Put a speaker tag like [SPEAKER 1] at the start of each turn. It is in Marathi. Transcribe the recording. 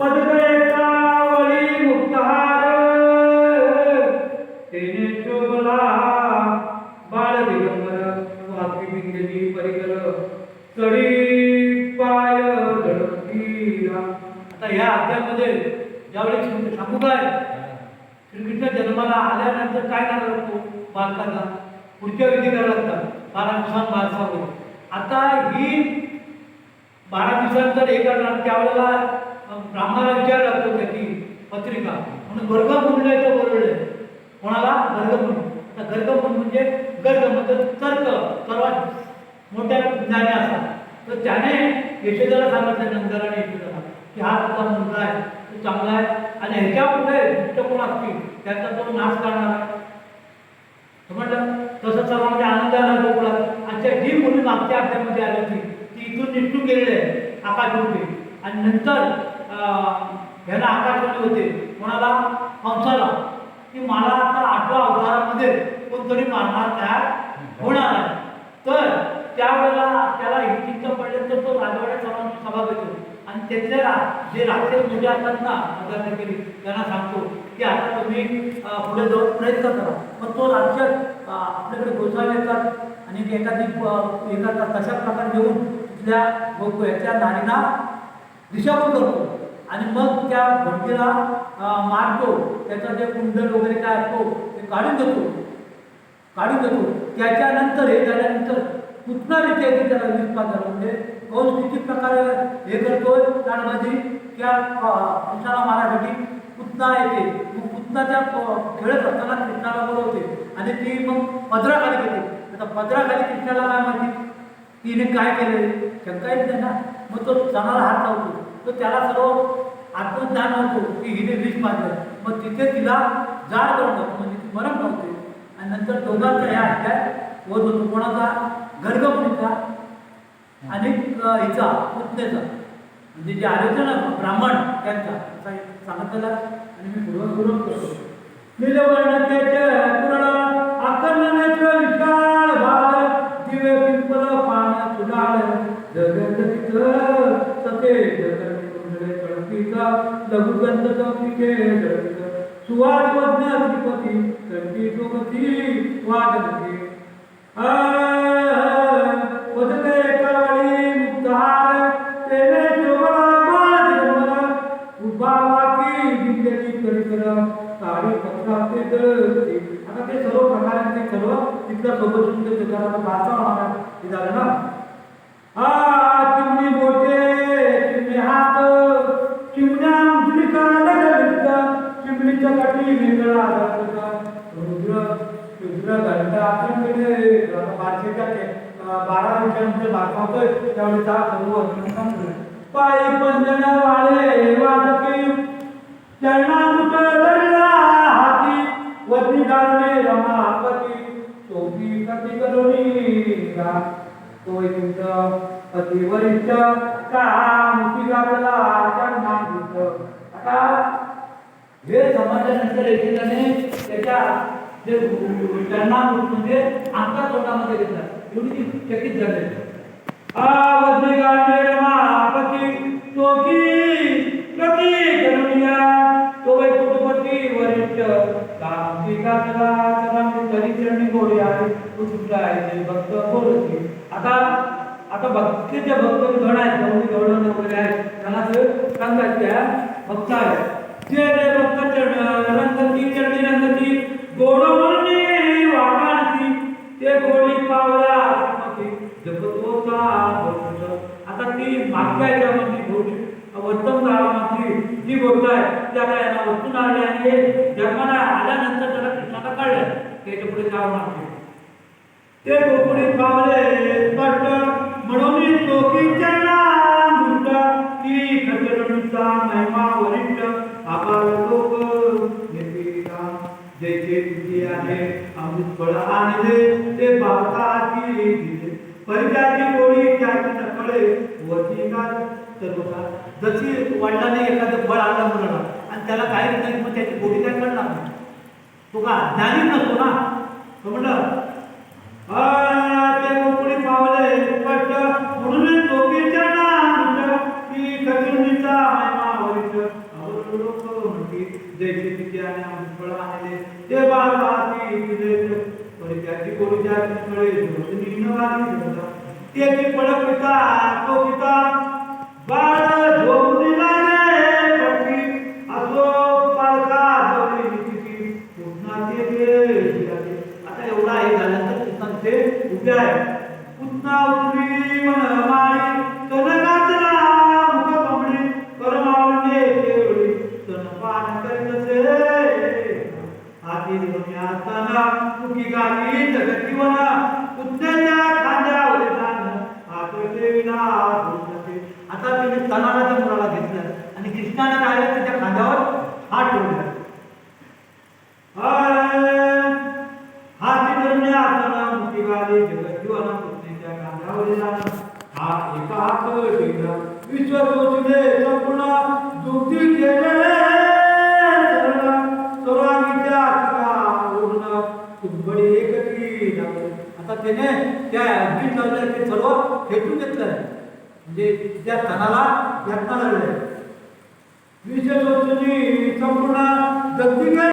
[SPEAKER 1] पदकळेकावळी मुक्तहार तेने शोभला बाळ दिगंबर वाकी बिंगली परिकर चढी पाय धडकीला. आता ह्या अध्यायामध्ये ज्यावेळी सांगू काय श्रीकृष्ण जन्माला आल्यानंतर काय करायला लागतो बालकाला पुढच्या विधी करायला लागतात 12 दिवसांत बारसा होईल. आता ही 12 दिवसांतर हे करणार त्यावेळेला ब्राह्मणाला विचार लागतो त्याची पत्रिका म्हणून गर्गमुनीला इथं बोलवलं. कोणाला? गर्गमुनी. आता गर्गमुनी म्हणजे गर्ग म्हणजे तर्क सर्वात मोठ्या ज्ञानी असतात. तर त्याने यशोदाला सांगितलं नंदराने यशोदाला की हा तुझा मुलगा आहे तो चांगला आहे आणि ह्याच्या पुढे दुष्ट कोण असतील त्याचा तो नाश करणार आहे समजलं. तसं सर्वांमध्ये आनंद आला गोकुळात. अच्छा जी मुली मागच्या अध्यायामध्ये आली होती ती इथून निष्ठून गेलेली आहे आकाशरूपी आणि नंतर ह्याला आकाशवाणी होते कोणाला? कंसाला की मला आता 8व्या अवतारामध्ये कोणतरी मारणार तयार होणार आहे. तर त्यावेळेला त्याला ही चिंता पडल्यानंतर तो राजवाड्यात सर्वांची सभा घेतो आणि त्यातल्या जे राक्षस मोठे असतात ना केली त्यांना सांगतो की आता तुम्ही पुढे जाऊन प्रयत्न करा. मग तो राक्षस आपल्याकडे गोसावे येतात आणि एखादी तशा प्रकारे घेऊन तिथल्या ह्याच्या नारीला दिशाभूल करतो आणि मग त्या भटकीला मारतो. त्याचा जे कुंडल वगैरे काय असतो ते काढून देतो. त्याच्यानंतर हे झाल्यानंतर पुतना रीती येते त्याला विस्पात झाला म्हणजे कंस किती प्रकारे हे करतोय काळबाजी त्या कृष्णाला मारण्यासाठी पुतना येते. मग पुतना त्या खेळत असताना कृष्णाला बोलवते आणि ती मग पदराखाली घेते. आता पदराखाली कृष्णाला काय माहिती तिने काय केलं शंका येते ना. मग तो सणाला हात लावतो तर त्याला सर्व आत्मज्ञान होतो की हिने विष मारलं. मग तिथे तिला जाड करून टाकतो म्हणजे ती मरण नव्हते. आणि नंतर दोघांचा ह्या अध्याय होत होतो कोणाचा? गर्गमुनीचा आणि हिचा पुतनेचा म्हणजे जे आले होते ना ब्राह्मण त्यांचा सांगितलेला. आणि मी पूर्व करतो निलवर्णतेचे पूर्ण आकर्णनेचे विशाळ भाग दिवे पिंपल पान सुडाळ जगत सते जगत कळपीचा लघुगंध चौकीचे सुवाद वज्ञ त्रिपती कंठी टोकती वादनते पदके कावळी मुक्तहार तेने शोभला बाळ दिगंबर उभा वाकी बिंगली परिकर काळी पत्राचे दळते. आता ते सर्व प्रकारे ते सर्व तिथल्या सोबत सुद्धा त्याला भाषा होणार हे झालं ना. चिमणी बोटे चिमणी हात चिमण्या उजळीचा लगलिका चिमणीच्या काठी वेगळा आधारचा रुद्र रुद्र घंटा आखंडे बारशेच्या 12 दिवसांमध्ये दाखवतोय त्यावेळी त्या सर्व पायी पंजन वाळे वाजकी चरणामृत धरला हाती वरती गाणे रमापती सोपी कधी करोनी तो वैकुंठ अतिवरिष्ठ कामुखी गाठला चरणामृत. आता हे समाजानंतर एकेकाने त्याच्या जे चरणामृत म्हणजे आमच्या तोंडामध्ये घेतला एवढी चकित झाले. वरती गाणे रमापती सोपी कधी करोनिया तो वैकुंठपती वरिष्ठ कामुखी गाठला चरणी गोडी आहे आहे भक्त बोलते. आता भक्तीचे भक्त गण आहेत गौडी वगैरे आहेत त्यांना सांगायचे भक्त आहे जे भक्त रंगती चरणी रंगती गोड म्हणणे वाटाणती ते गोडी पावला जगत होता. आता ती मागच्या याच्यामध्ये गोडी वर्तन काळामध्ये जी गोष्ट आहे त्या काय वस्तून आली आणि हे जन्माला आल्यानंतर त्याला कृष्णाला कळलं त्याच्या पुढे जावं लागते. ते गोकुळी पावले स्पष्ट म्हणून चोकीच्या दृष्ट की खचरणीचा महिमा वरिष्ठ आभार लोक नेतीला जैसे तुझी आहे अमृत फळ आणले ते बापाची दिले परिचाची गोळी त्याची नकळे वरती का सर्वता जशी वडिलांनी एखादं फळ आणलं मुलाला आणि त्याला काय नाही मग त्याची गोळी काय कळणार नाही तो का ज्ञानी नसतो ना तो म्हणलं ते गोकुळी पावले स्पष्ट म्हणून चोकीच्या जैसे तिथे आणि फळ आणले ते बाळाची तुझे पण त्याची कोणत्या फळे निघणवाली होता त्याची फळ पिता तो पिता बाळ झोपली नाही पडती असो पालका झोपली तिची पुन्हा ते आता एवढा हे झाल्यानंतर पुन्हा उद्या आहे पुन्हा उठली मन माळी कनकातला मुख कमळी परमावणे केवळी तनपान करीतसे हाती धरून असताना मुखी गाली जगतीवना पुण्याच्या खांद्यावर जाण आकळते विना आता तिने तनाला त्या मुलाला घेतलं आणि कृष्णाने काय त्याच्या खांद्यावर हात ठेवला हाती धरून असताना मुखी गाली जगतीवना पुण्याच्या खांद्यावर जाण हा एका हात ठेवला विश्वजोतीने संपूर्ण जुक्ती केले सर्वांगीच्या ओढणं तुंबडी एकटी आता त्याने त्या अगदी चाललंय ते सर्व खेचून घेतलंय म्हणजे त्या तणाला यातना लागलंय विश्वजोतीने संपूर्ण जगती